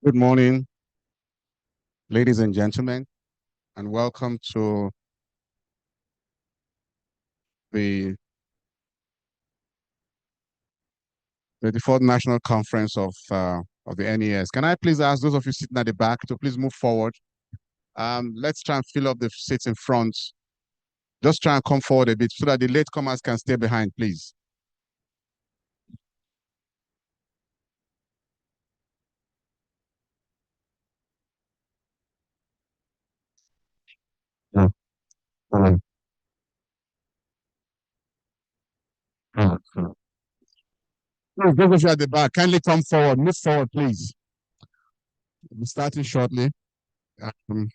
Good morning, ladies and gentlemen, and welcome to the 34th National Conference of the NES. Can I please ask those of you sitting at the back to please move forward? Let's try and fill up the seats in front. Just try and come forward a bit so that the latecomers can stay behind, please. Mm, mm, mm. Please, those of you at the back, kindly come forward. Move forward, please. We'll be starting shortly. Um,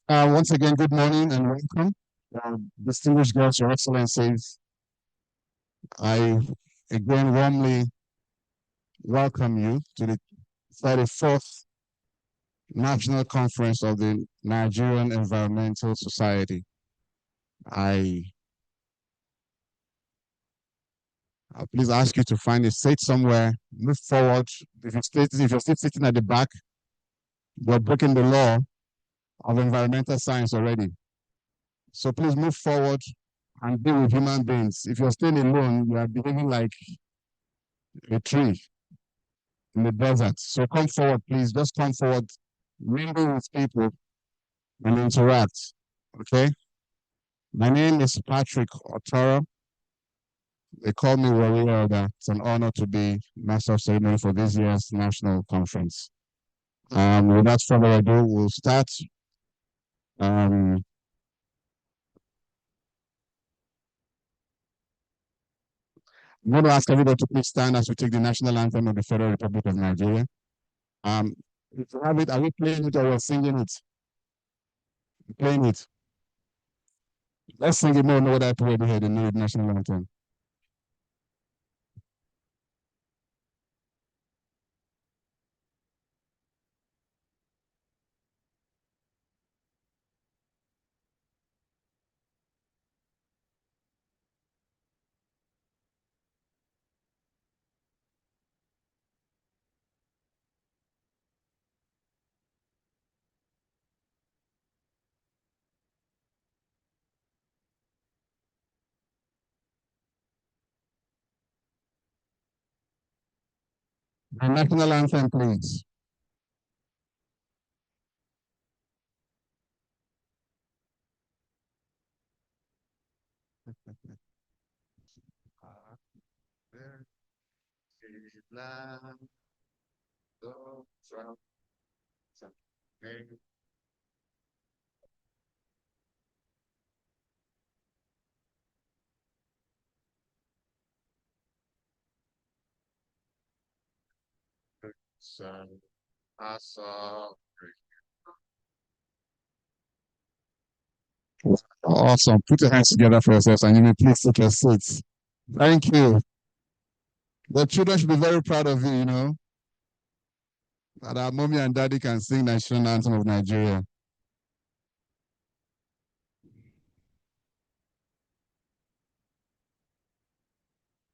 Once again, good morning and welcome. Distinguished guests, Your Excellencies, I again warmly welcome you to the 34th National Conference of the Nigerian Environmental Society. I please ask you to find a seat somewhere, move forward. If you're still sitting at the back, you're breaking the law of environmental science already. So please move forward and deal with human beings. If you're staying alone, you are behaving like a tree in the desert. So come forward, please. Just come forward, mingle with people, and interact. Okay? My name is Patrick Otoro. They call me Warrior Elder. It's an honor to be Master of Ceremony for this year's National Conference. Without further ado, we'll start. Um, I'm going to ask everybody to please stand as we take the national anthem of the Federal Republic of Nigeria. Um, if you have it, are we playing it or we're singing it? Playing it. Let's sing it more. Know that I already heard the new national anthem. The national anthem, please. There is land of drought and rain. Sun, I saw. Awesome. Put your hands together for yourselves and you may please take your seats. Thank you. The children should be very proud of you, you know, that our mommy and daddy can sing the national anthem of Nigeria.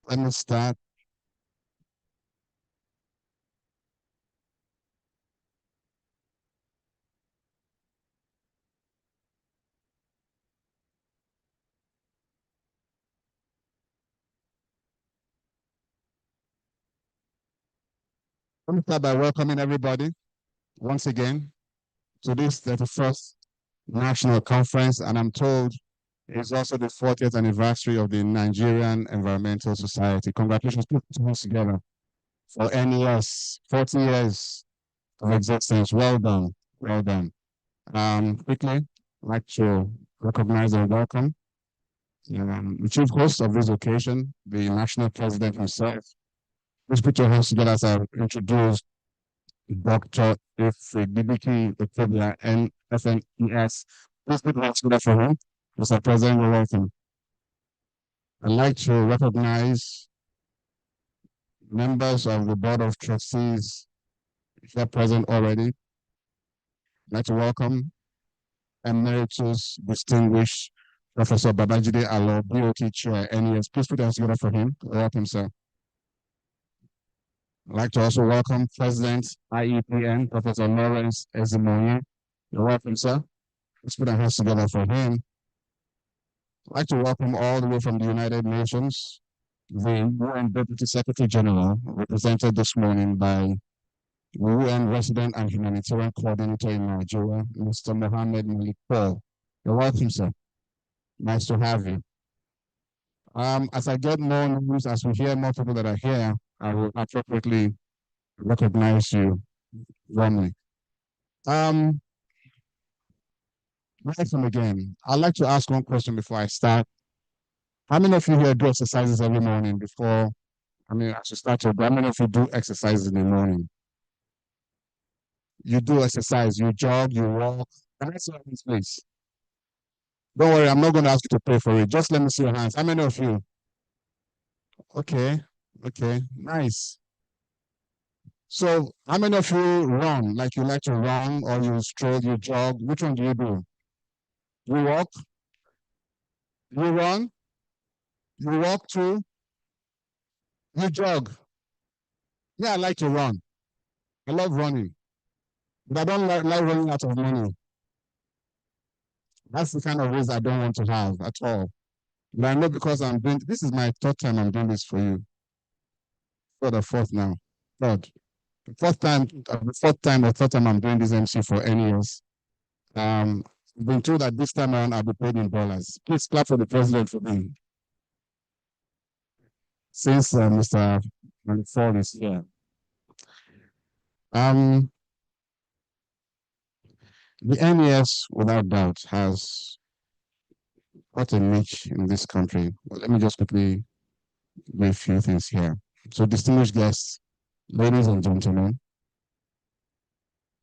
Let me start. Let me start by welcoming everybody once again to this 31st National Conference, and I'm told it's also the 40th anniversary of the Nigerian Environmental Society. Congratulations, put your hands together for NES, 40 years of existence. Well done, well done. Quickly, I'd like to recognize and welcome the chief host of this occasion, the national president himself. Please put your hands together as I introduce Dr. Ifedibiki Ekebia, NFNES. Please put your hands together for him. Mr. President, you're welcome. I'd like to recognize members of the Board of Trustees here present already. I'd like to welcome Emeritus Distinguished Professor Babajide Alo, BOT Chair, NES. Please put your hands together for him. Welcome, sir. I'd like to also welcome President IEPN, Professor Lawrence Ezimoye. You're welcome, sir. Let's put our hands together for him. I'd like to welcome all the way from the United Nations, the UN Deputy Secretary General, represented this morning by UN Resident and Humanitarian Coordinator in Nigeria, Mr. Mohammed Malik Paul. You're welcome, sir. Nice to have you. As I get more news, as we hear more people that are here, I will appropriately recognize you warmly. Welcome again. I'd like to ask one question before I start. How many of you here do exercises every morning before, as you start your day, how many of you do exercise in the morning? You do exercise, you jog, you walk, Can I see your hands, please? Don't worry, I'm not going to ask you to pay for it. Just let me see your hands. How many of you? Okay, okay, nice. So, how many of you run? Like you like to run, or you stroll, you jog? Which one do you do? You walk, you run, you walk too, you jog. Yeah, I like to run. I love running, but I don't like running out of money. That's the kind of race I don't want to have at all. But I know because I'm doing this is my third time I'm doing this for you. For the fourth now. Third. The fourth time or third time I'm doing this MC for N years. I've been told that this time around I'll be paid in dollars. Please clap for the president for me. Since Mr. Ford is here. Um, the NES, without doubt, has quite a niche in this country. Well, let me just quickly do a few things here. So, distinguished guests, ladies and gentlemen,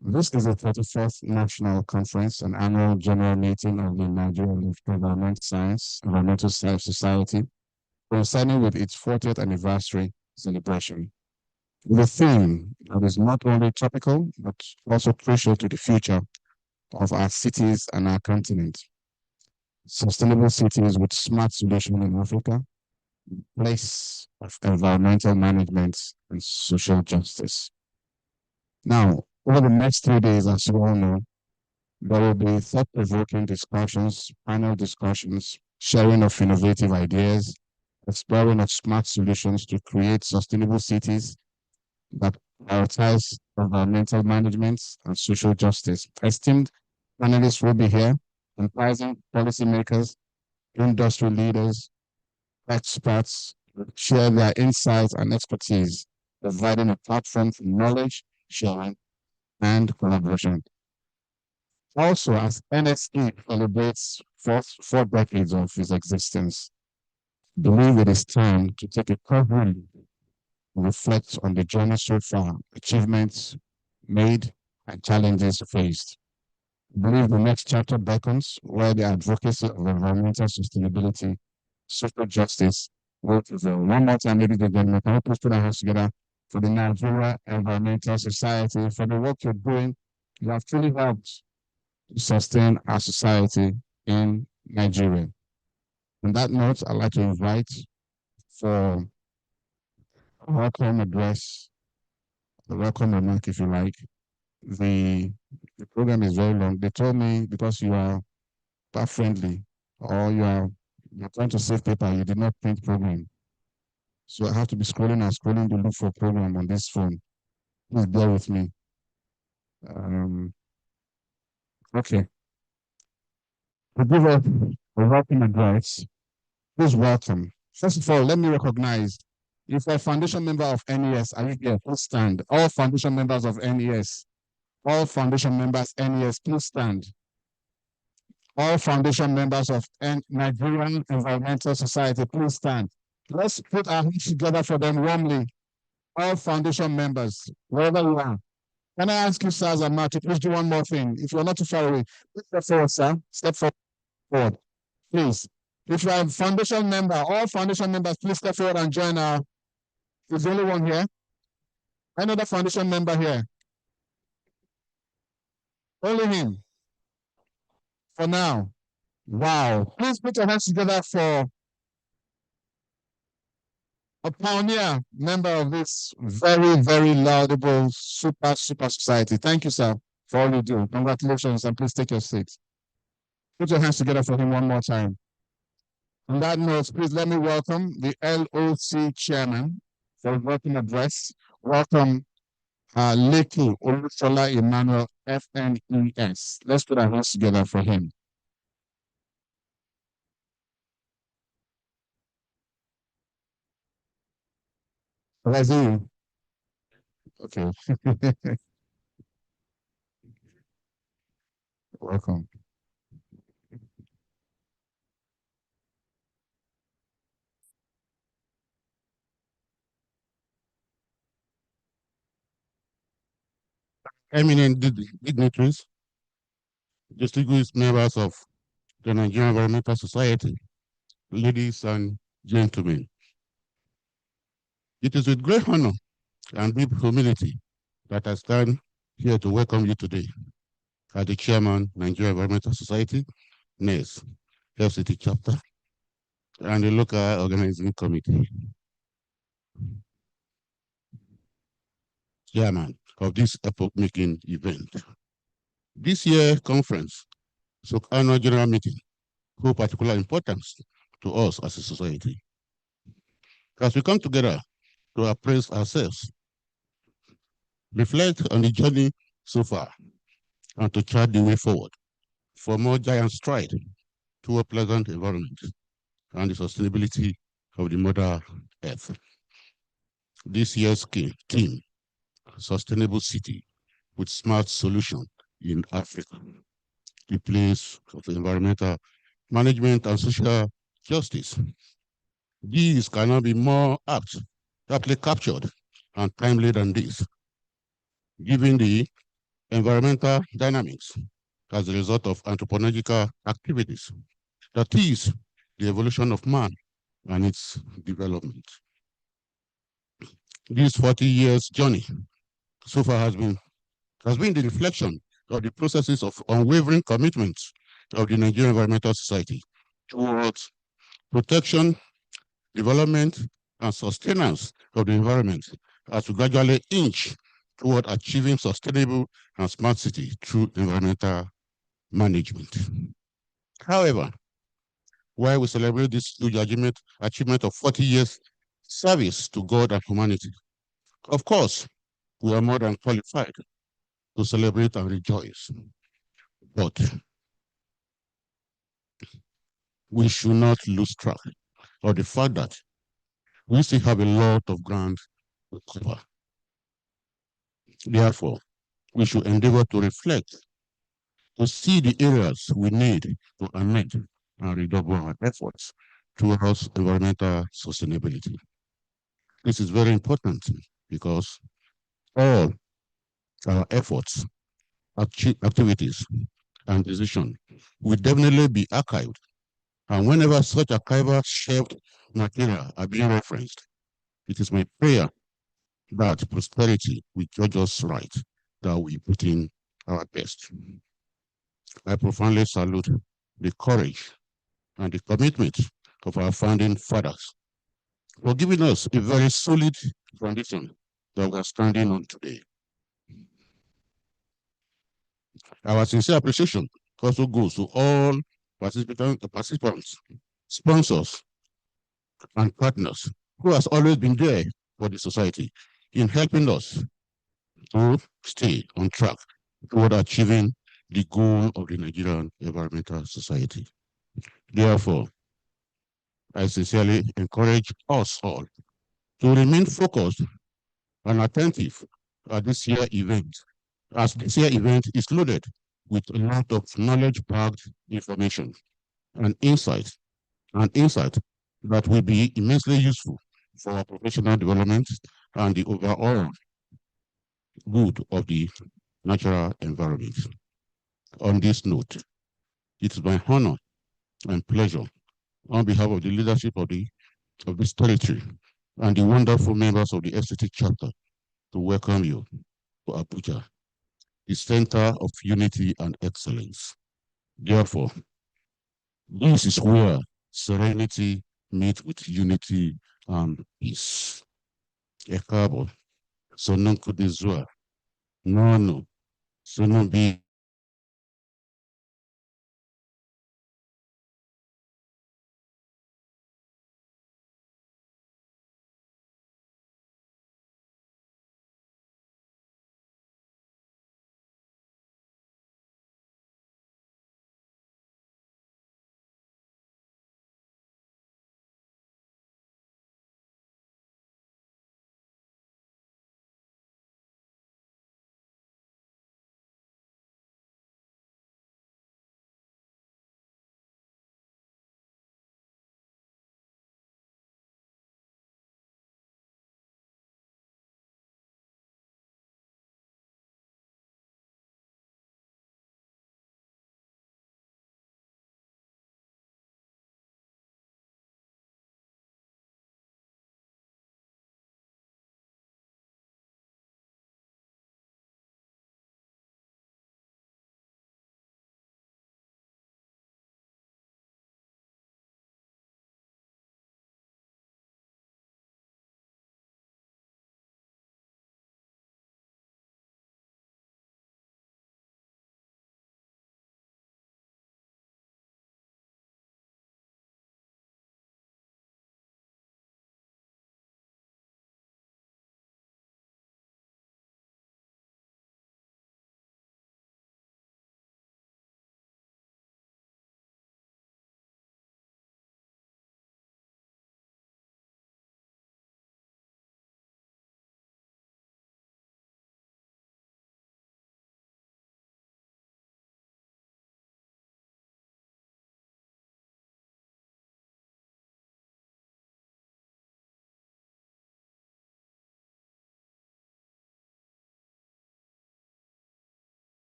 this is the 34th National Conference and Annual General Meeting of the Nigerian Environmental Science Society, coinciding with its 40th anniversary celebration. The theme that is not only topical, but also crucial to the future of our cities and our continent. Sustainable cities with smart solutions in Africa, place of environmental management and social justice. Now, over the next 3 days, as you all know, there will be thought-provoking discussions, panel discussions, sharing of innovative ideas, exploring of smart solutions to create sustainable cities that prioritize environmental management and social justice. Esteemed panelists will be here, comprising policymakers, industry leaders, experts, share their insights and expertise, providing a platform for knowledge sharing and collaboration. Also, as NSE celebrates four decades of its existence, I believe it is time to take a covering look and reflect on the journey so far, achievements made, and challenges faced. I believe the next chapter beckons where the advocacy of environmental sustainability, social justice will prevail. One more time, ladies and gentlemen, can we please put our hands together for the Nigeria Environmental Society for the work you're doing? You have truly helped to sustain our society in Nigeria. On that note, I'd like to invite for a welcome address, a welcome remark, if you like. The, the program is very long. They told me because you are that friendly or you're trying to save paper, you did not print program. So I have to be scrolling and scrolling to look for program on this phone. Please bear with me. Um, okay. To give a welcome address, please welcome. First of all, let me recognize if a foundation member of NES, are you here? Please stand. All foundation members of NES, all foundation members NES, please stand. All foundation members of Nigerian Environmental Society, please stand. Let's put our hands together for them warmly. All foundation members, wherever you are. Can I ask you, sirs and Mark, to please do one more thing? If you're not too far away, please step forward, sir. Step forward, please. If you're a foundation member, all foundation members, please step forward and join our. There's only one here. Another foundation member here. Only him. For now. Wow. Please put your hands together for a pioneer member of this very, very laudable, super society. Thank you, sir, for all you do. Congratulations, and please take your seat. Put your hands together for him one more time. On that note, please let me welcome the LOC chairman for his welcome address. Welcome, Leku Olusola Emmanuel, FNES. Let's put our hands together for him. Razi. Okay. Welcome. Eminent dignitaries, distinguished members of the Nigerian Environmental Society, ladies and gentlemen. It is with great honor and deep humility that I stand here to welcome you today as the chairman, Nigerian Environmental Society, NES, FCT chapter, and the local organizing committee, chairman of this epoch-making event. This year conference, so annual general meeting, hold particular importance to us as a society. As we come together to appraise ourselves, reflect on the journey so far, and to chart the way forward for more giant stride to a pleasant environment and the sustainability of the Mother Earth. This year's theme, Sustainable City with Smart Solution in Africa, the place of environmental management and social justice. These cannot be more aptly captured and timely than this, given the environmental dynamics as a result of anthropological activities. That is the evolution of man and its development. This 40 years journey so far has been the reflection of the processes of unwavering commitments of the Nigerian Environmental Society towards protection, development, and sustenance of the environment as we gradually inch toward achieving sustainable and smart city through environmental management. However, while we celebrate this huge achievement of 40 years service to God and humanity, of course, we are more than qualified to celebrate and rejoice. But we should not lose track of the fact that we still have a lot of ground to cover. Therefore, we should endeavor to reflect, to see the areas we need to amend and redouble our efforts towards environmental sustainability. This is very important because all our efforts, activities, and decisions will definitely be archived. And whenever such archival shelved material are being referenced, it is my prayer that prosperity will judge us right, that we put in our best. I profoundly salute the courage and the commitment of our founding fathers for giving us a very solid foundation that we're standing on today. Our sincere appreciation also goes to all participants, sponsors, and partners who has always been there for the society in helping us to stay on track toward achieving the goal of the Nigerian Environmental Society. Therefore, I sincerely encourage us all to remain focused and attentive at this year event, as this year event is loaded with a lot of knowledge-backed information and insight that will be immensely useful for our professional development and the overall good of the natural environment. On this note, it is my honor and pleasure on behalf of the leadership of this territory and the wonderful members of the FCT chapter to welcome you to Abuja, the center of unity and excellence. Therefore, this is where serenity meets with unity and peace. Ẹ káàbọ̀, Sononkodezua, Nono, Sonobi,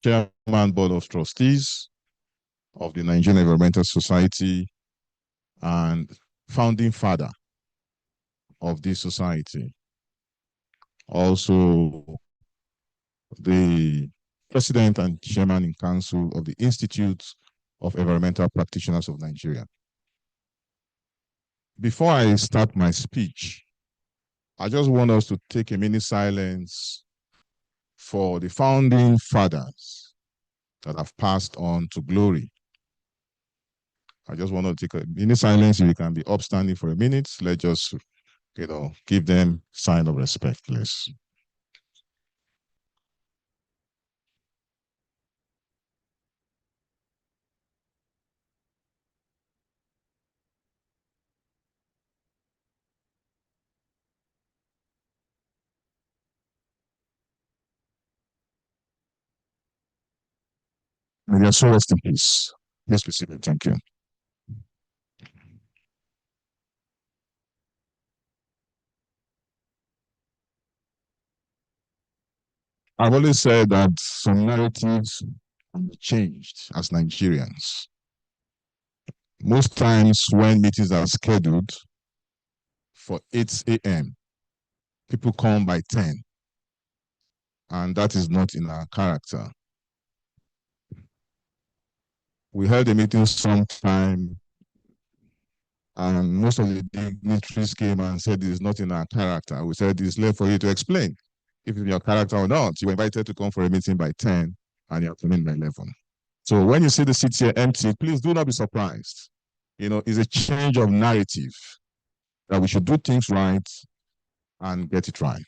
Chairman Board of Trustees of the Nigerian Environmental Society and founding father of this society. Also, the president and chairman in council of the Institute of Environmental Practitioners of Nigeria. Before I start my speech, I just want us to take a minute silence for the founding fathers that have passed on to glory. I just want to take a minute silence. If you can be upstanding for a minute, let's just, give them sign of respect, please. May their soul rest in peace. Please be seated. Thank you. I've always said that some narratives can be changed as Nigerians. Most times when meetings are scheduled for 8 a.m., people come by 10, and that is not in our character. We held a meeting sometime, and most of the dignitaries came and said it is not in our character. We said it's left for you to explain if it's in your character or not. You were invited to come for a meeting by 10, and you're coming by 11. So when you see the seats here empty, please do not be surprised. It's a change of narrative that we should do things right and get it right.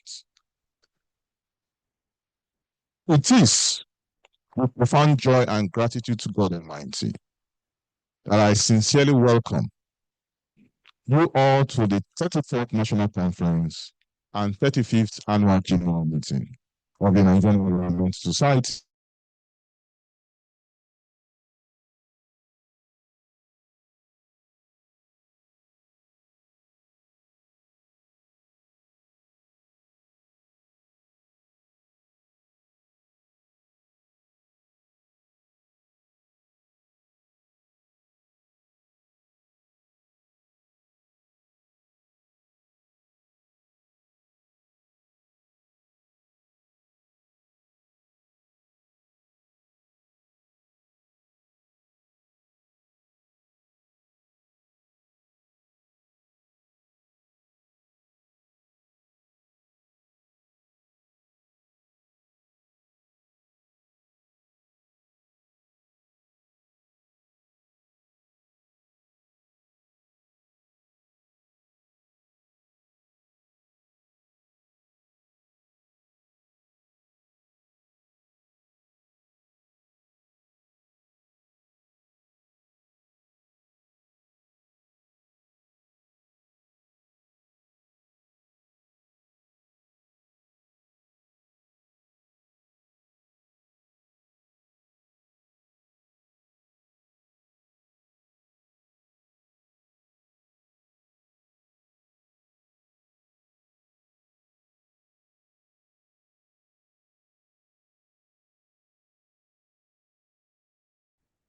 It is with profound joy and gratitude to God Almighty that I sincerely welcome you all to the 34th National Conference and 35th Annual General Meeting of the Nigerian Environmental Society.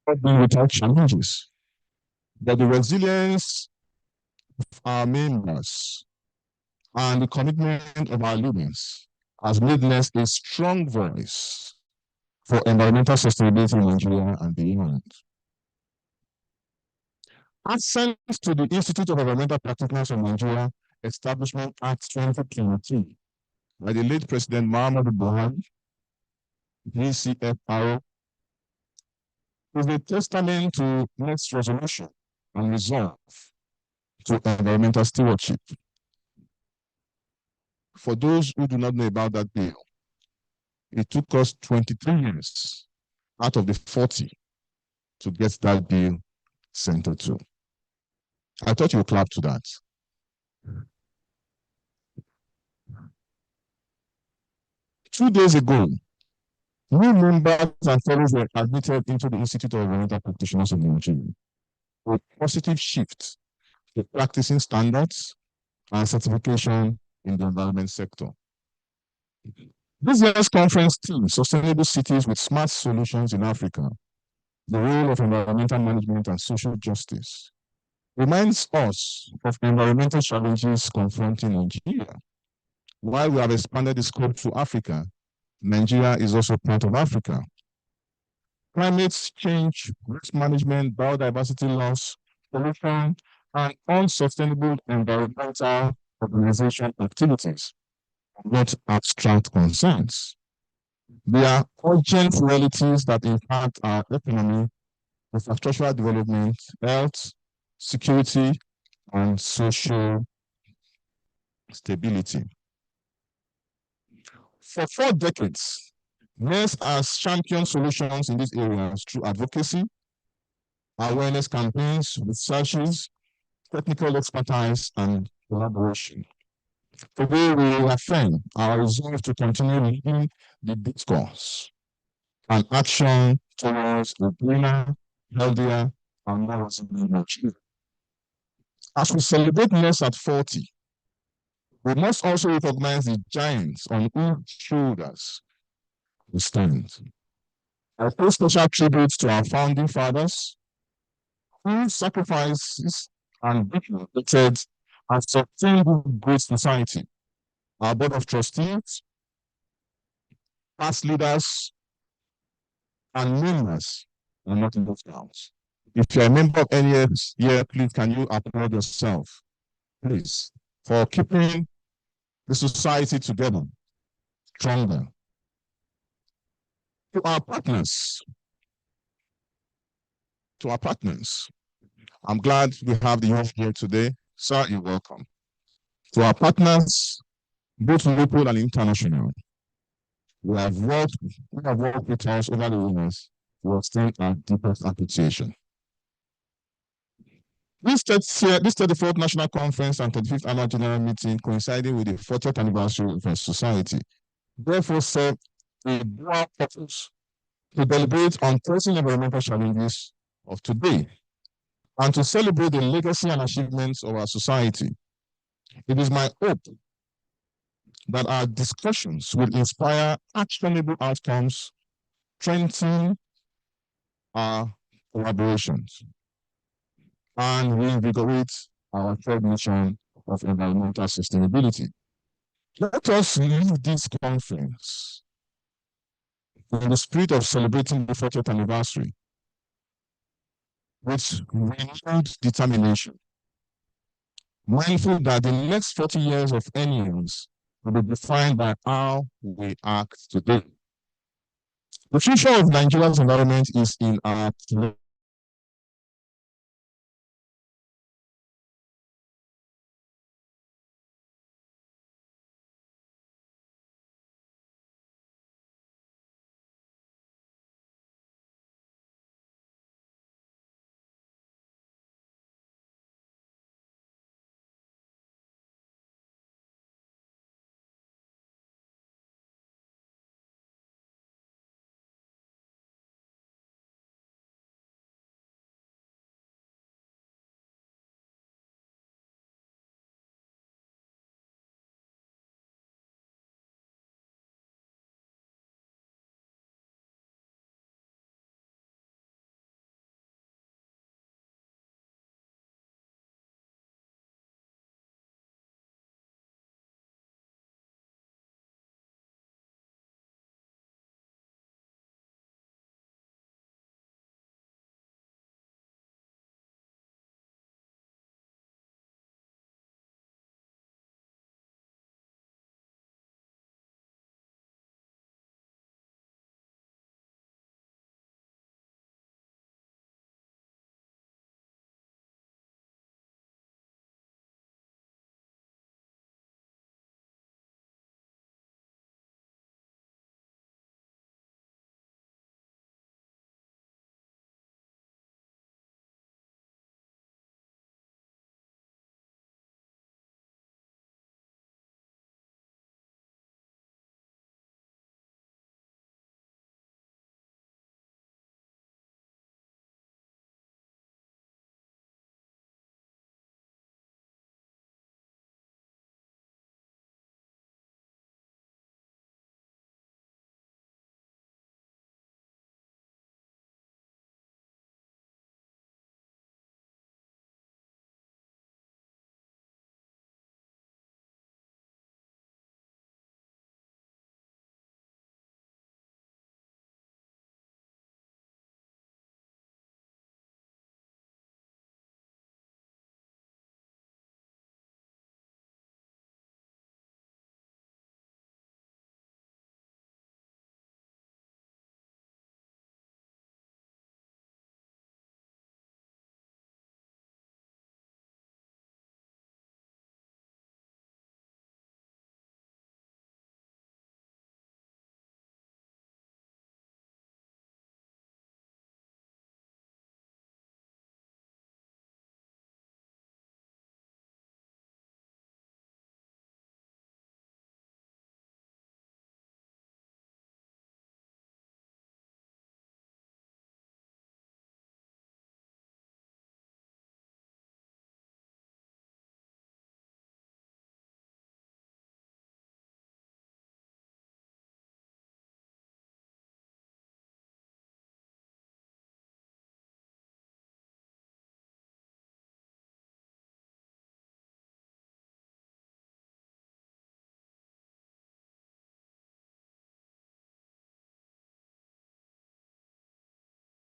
Without challenges, but the resilience of our members and the commitment of our leaders has made NEST a strong voice for environmental sustainability in Nigeria and beyond. Access to the Institute of Environmental Practitioners of Nigeria Establishment Act 2022 by the late President Muhammadu Buhari, GCFR, is a testament to NEST's resolution and resolve to environmental stewardship. For those who do not know about that bill, it took us 23 years out of the 40 to get that bill sent to. I thought you would clap to that. Two days ago, new members and fellows were admitted into the Institute of Environmental Practitioners of Nigeria, a positive shift to practicing standards and certification in the environment sector. This year's conference theme, Sustainable Cities with Smart Solutions in Africa, the role of environmental management and social justice, reminds us of environmental challenges confronting Nigeria. While we have expanded the scope to Africa, Nigeria is also part of Africa. Climate change, risk management, biodiversity loss, pollution, and unsustainable environmental organization activities are not abstract concerns. They are urgent realities that impact our economy, infrastructural development, health, security, and social stability. For 4 decades, NES has championed solutions in these areas through advocacy, awareness campaigns, researches, technical expertise, and collaboration. Today, we affirm our resolve to continue leading the discourse and action towards a greener, healthier, and more resilient Nigeria. As we celebrate NES at 40, we must also recognize the giants on whose shoulders we stand. I pay special tribute to our founding fathers, whose sacrifices and dedicated and sustainable great society. Our board of trustees, past leaders, and members are not left out. If you're a member of NES here, please can you applaud yourself, please, for keeping the society together, stronger. To our partners, I'm glad we have the youth here today. Sir, you're welcome. To our partners, both local and international, we have worked with us over the years to extend our deepest appreciation. This 34th National Conference and 35th Annual General Meeting coinciding with the 40th anniversary of our society, therefore serve a dual purpose to deliberate on pressing environmental challenges of today and to celebrate the legacy and achievements of our society. It is my hope that our discussions will inspire actionable outcomes, strengthen our collaborations, and reinvigorate our third mission of environmental sustainability. Let us leave this conference in the spirit of celebrating the 40th anniversary with renewed determination, mindful that the next 40 years of NES will be defined by how we act today. The future of Nigeria's environment is in our